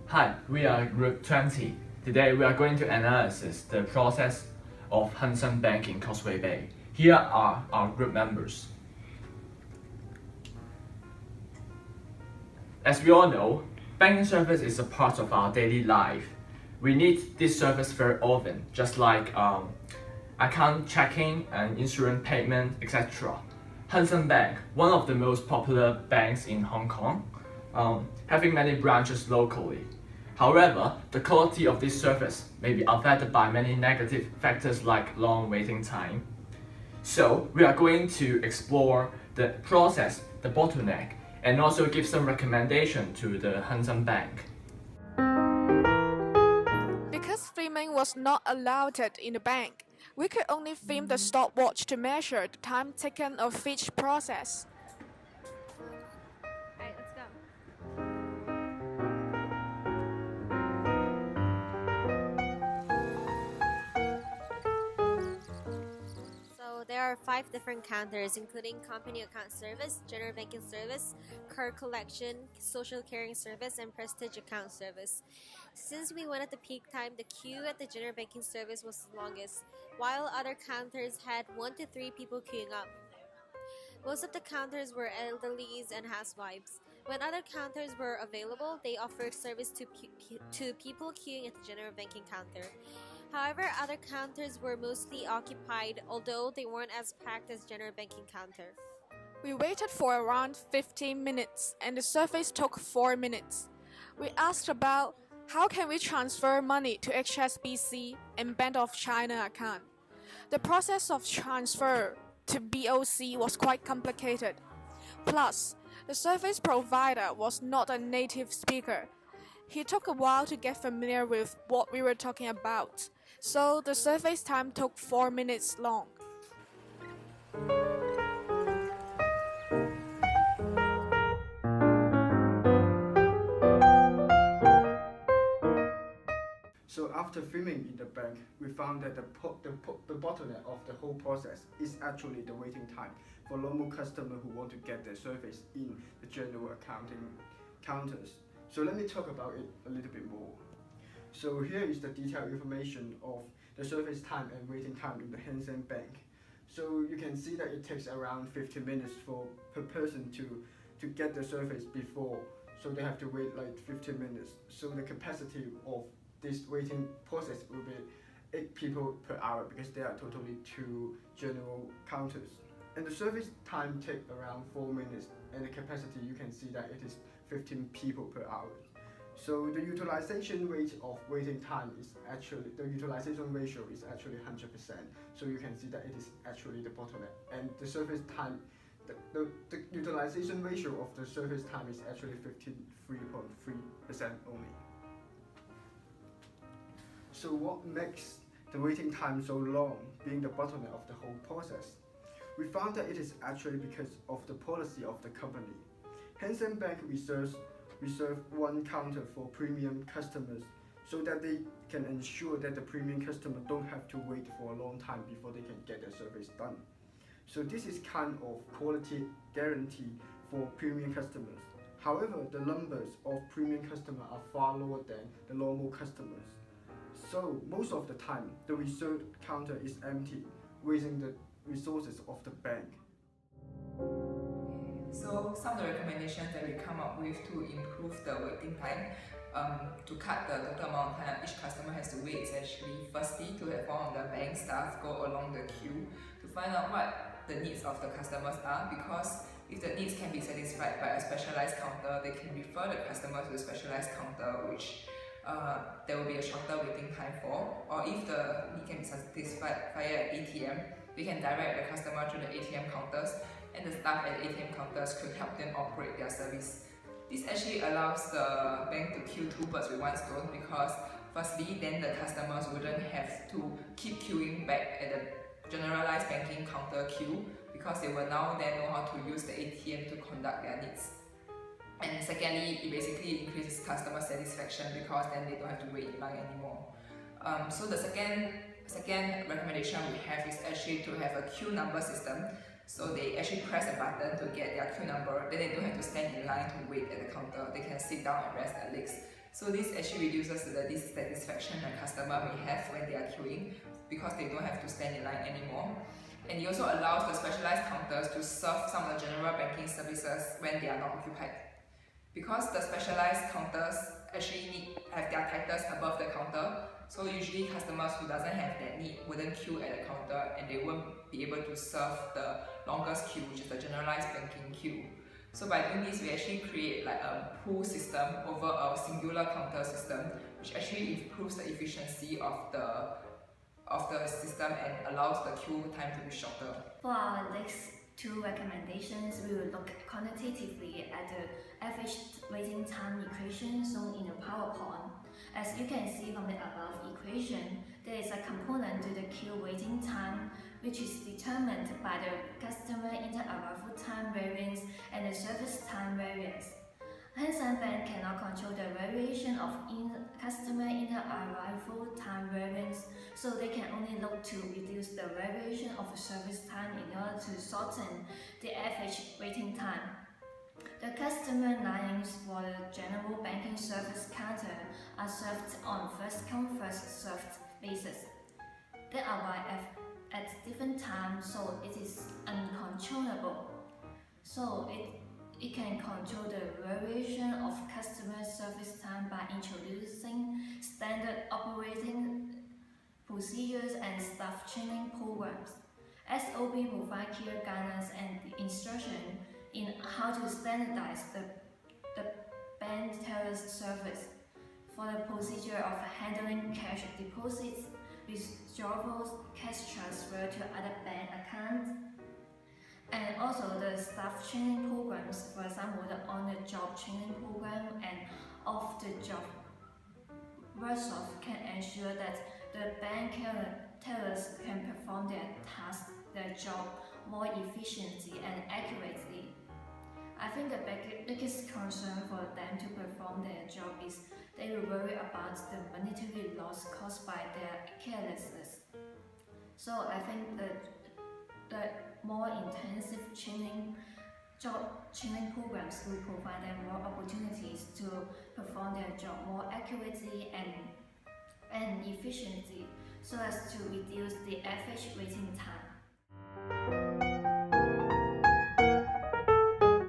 Hi, we are Group 20. Today we are going to analyze the process of Hang Seng Bank in Causeway Bay. Here are our group members. As we all know, banking service is a part of our daily life. We need this service very often, just like account checking and insurance payment, etc. Hang Seng Bank, one of the most popular banks in Hong Kong, having many branches locally. However, the quality of this service may be affected by many negative factors like long waiting time. So, we are going to explore the process, the bottleneck, and also give some recommendation to the Hang Seng Bank. Because filming was not allowed in the bank, we could only film the stopwatch to measure the time taken of each process. Alright, let's go. So there are 5 different counters, including company account service, general banking service, card collection, social caring service, and prestige account service. Since we went at the peak time, the queue at the general banking service was the longest, while other counters had 1 to 3 people queuing up. Most of the counters were elderlies and housewives. When other counters were available, they offered service to people queuing at the general banking counter. However, other counters were mostly occupied, although they weren't as packed as general banking counter. We waited for around 15 minutes and the service took 4 minutes. We asked about how can we transfer money to HSBC and Bank of China account. The process of transfer to BOC was quite complicated. Plus, the service provider was not a native speaker. He took a while to get familiar with what we were talking about, so the service time took 4 minutes long. So after filming in the bank, we found that the bottleneck of the whole process is actually the waiting time for normal customers who want to get their service in the general accounting counters. So let me talk about it a little bit more. So here is the detailed information of the service time and waiting time in the Hang Seng Bank. So you can see that it takes around 50 minutes per person to get the service before. So they have to wait like 15 minutes. So the capacity of this waiting process will be 8 people per hour because there are totally 2 general counters. And the service time takes around 4 minutes, and the capacity you can see that it is 15 people per hour. So the utilization rate of waiting time is actually, the utilization ratio is actually 100%. So you can see that it is actually the bottleneck. And the service time, the utilization ratio of the service time is actually 53.3% only. So what makes the waiting time so long, being the bottleneck of the whole process? We found that it is actually because of the policy of the company. Hang Seng Bank reserve 1 counter for premium customers so that they can ensure that the premium customer don't have to wait for a long time before they can get their service done. So this is kind of quality guarantee for premium customers. However, the numbers of premium customers are far lower than the normal customers. So most of the time, the reserve counter is empty, wasting the resources of the bank. So some of the recommendations that we come up with to improve the waiting time, to cut the total amount of time each customer has to wait is actually firstly to have one of the bank staff go along the queue to find out what the needs of the customers are, because if the needs can be satisfied by a specialized counter, they can refer the customer to the specialized counter, which there will be a shorter waiting time for. Or if the need can be satisfied via ATM, we can direct the customer to the ATM counters, and the staff at ATM counters could help them operate their service. This actually allows the bank to kill 2 birds with 1 stone, because firstly, then the customers wouldn't have to keep queuing back at the generalized banking counter queue, because they will now then know how to use the ATM to conduct their needs. And secondly, it basically increases customer satisfaction because then they don't have to wait in line anymore. So the second recommendation we have is actually to have a queue number system. So they actually press a button to get their queue number, then they don't have to stand in line to wait at the counter. They can sit down and rest their legs. So this actually reduces the dissatisfaction the customer may have when they are queuing because they don't have to stand in line anymore. And it also allows the specialized counters to serve some of the general banking services when they are not occupied. Because the specialized counters actually have their titles above the counter, so usually customers who doesn't have that need wouldn't queue at the counter and they won't be able to serve the longest queue, which is the generalized banking queue. So by doing this, we actually create like a pool system over a singular counter system, which actually improves the efficiency of the system and allows the queue time to be shorter. For our next two recommendations, we will look quantitatively at the average waiting time equation shown in the PowerPoint. As you can see from the above equation, there is a component to the queue waiting time, which is determined by the customer inter-arrival time variance and the service time variance. Hang Seng Bank cannot control the variation of customer inter-arrival time variance, so they can only look to reduce the variation of service time in order to shorten the average waiting time. The customer lines for the general banking service counter are served on first-come, first-served basis. They arrive at different times, so it is uncontrollable. So it can control the variation of customer service time by introducing standard operating procedures and staff training programs. SOP provide clear guidance and instruction in how to standardize the bank teller's service for the procedure of handling cash deposits, withdrawals, cash transfer to other bank accounts, and also the staff training programs, for example, the on-the-job training program and off-the-job workshop can ensure that the bank tellers can perform their task, their job more efficiently and accurately. I think the biggest concern for them to perform their job is they will worry about the monetary loss caused by their carelessness. So I think the more intensive job training programs will provide them more opportunities to perform their job more accurately and efficiently, so as to reduce the average waiting time.